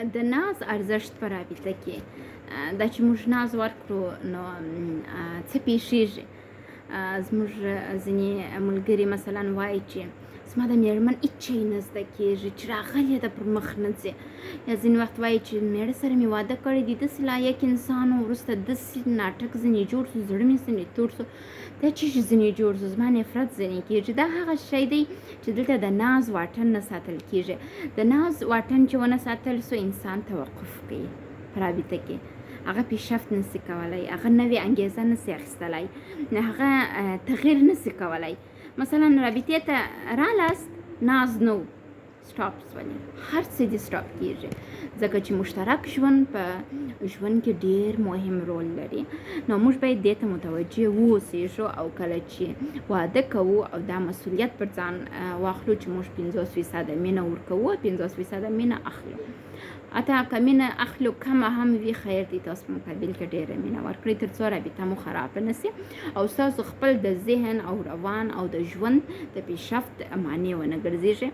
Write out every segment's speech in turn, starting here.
د ناز ارزښت په رابطه کې دا چې موږ ناز ورکړو نو څه پیښیږي. زموږ ځینې ملګري مثلا وایي چې زما د مېرمن هېڅ شی نه زده کېږي چې راغلې ده پر مخ نه ځي، یا ځینې وخت وایي چې مېړه سره مې واده کړی دی داسې لایق انسان و، وروسته داسې ناټک ځینې جوړ شو، زړه مې ځینې تور شو، دا چې شي ځینې جوړ شو، زما نفرت ځینې کېږي. دا هغه شی دی چې دلته د ناز واټن نه ساتل کېږي. د ناز واټن چې ونه ساتل سو انسان توقف کوي په رابطه کې، هغه پیشرفت نسی کولی، هغه نوې انګیزه نسی اخیستلی، هغه تغییر نسی کولی. مثلا رابطې ته رالاست، ناز نو سټاپ سولې، هر څه دې سټاپ کېږي، ځکه چې مشترک ژوند په ژوند کې ډېر مهم رول لري. نو موږ باید دې ته متوجه واوسېږو، او کله چې واده کوو او دا مسؤلیت پر ځان واخلو چې موږ 50% مینه ورکوو، 50% مینه اخلو. حتی که مینه اخلو کمه هم وي خیر دی، تاسو په مقابل کې ډېره مینه ورکړئ تر څو رابطه مو خرابه نه سي او ستاسو خپل د ذهن او روان او د ژوند د پیشرفت معنی ونه ګرځېږي.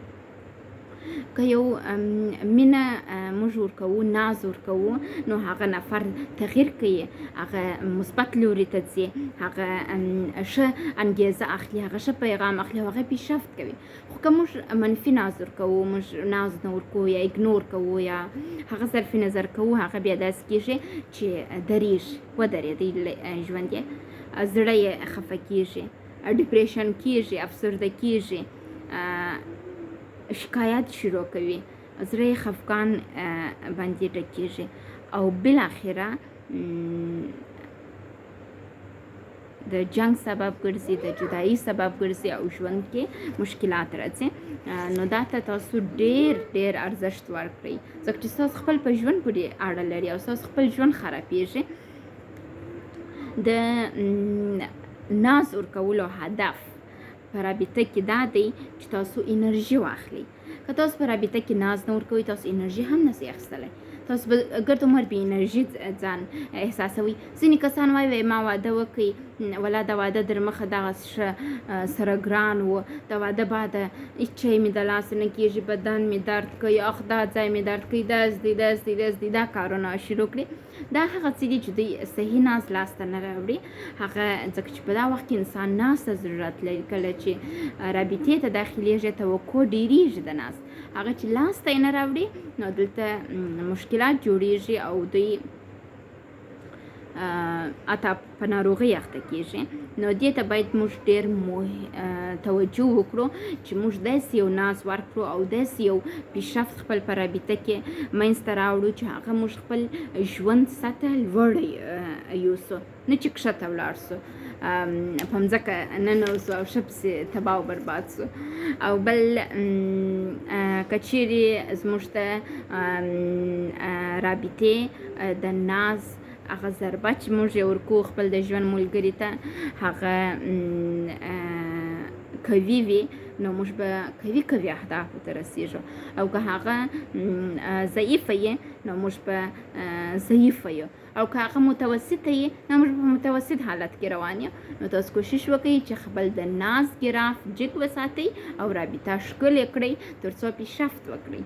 که یو مینه موږ ورکوو، ناز ورکوو، نو هغه نفر تغییر کوي، هغه مثبت لوري ته ځي، هغه ښه انګیزه اخلي، هغه ښه پیغام اخلي، هغه پیشرفت کوي. خو که موږ منفي ناز ورکوو، موږ ناز نه ورکوو یا اګنور کوو یا هغه صرف نظر کوو، هغه بیا داسې کېږي چې درېږي، ودرېدی ژوند یې، زړه یې خفه کېږي، ډپریشن کېږي، افسرده کېږي، شکایت شروع کوي، زړه یې خفګان باندې ډک کېږي او بالاخره د جنگ سبب ګرځي، د جدایي سبب ګرځي او ژوند کې مشکلات راځي. نو دا ته تاسو ډېر ډېر ارزښت ورکړئ، ځکه چې ستاسو خپل په ژوند پورې اړه لري او ستاسو خپل ژوند خرابېږي. د ناز ورکولو هدف په رابطه کې دا دی چې تاسو انرژي واخلئ. که تاسو په رابطه کې ناز نه ورکوئ، تاسو انرژي هم نشئ اخیستلی، تاسو به ګرد عمر بې انرژي ځان احساسوئ. ځینې کسان وایي ما واده وکړئ، ولا د واده در مخه دغه سره ګران و، د واده بعده هېڅ شی مې د لاسه نه کېږي، بدن مې درد کوي، اخ دا ځای مې درد کوي، داسې دی دا کارونه شروع کړي. دا هغه څه دي چې دوی صحیح ناز لاسته نه راوړي. هغه ځکه چې په دا وخت کې انسان ناز ته ضرورت لري. کله چې رابطې ته داخلېږي توقع ډېرېږي د ناز، هغه چې لاسته یې نه راوړي نو دلته مشکلات جوړېږي او دوی اته په ناروغۍ اخته کېږي. نو دې ته باید موږ ډېر توجه وکړو چې موږ داسې یو ناز ورکړو او داسې یو پیشرفت خپل په رابطه کې منځته راوړو چې هغه موږ خپل ژوند سطح لوړه یوسو، نه چې کښته ولاړ سو، په مځکه ننوځو او ښه پسې تباه او برباد سو. او بل که چیرې زموږ د رابطې د ناز هغه ضربه چې موږ یې ورکوو خپل د ژوند ملګري ته هغه قوي وي، نو موږ به قوي اهدافو ته رسېږو. او که هغه ضعیفه یې نو موږ به ضعیفه یو، او که هغه متوسطه یې نو موږ په متوسط حالت کې روان یو. نو تاسو کوشش وکړئ چې خپل د ناز ګراف جګ وساتئ او رابطه ښکلې کړئ تر څو پیشرفت وکړئ.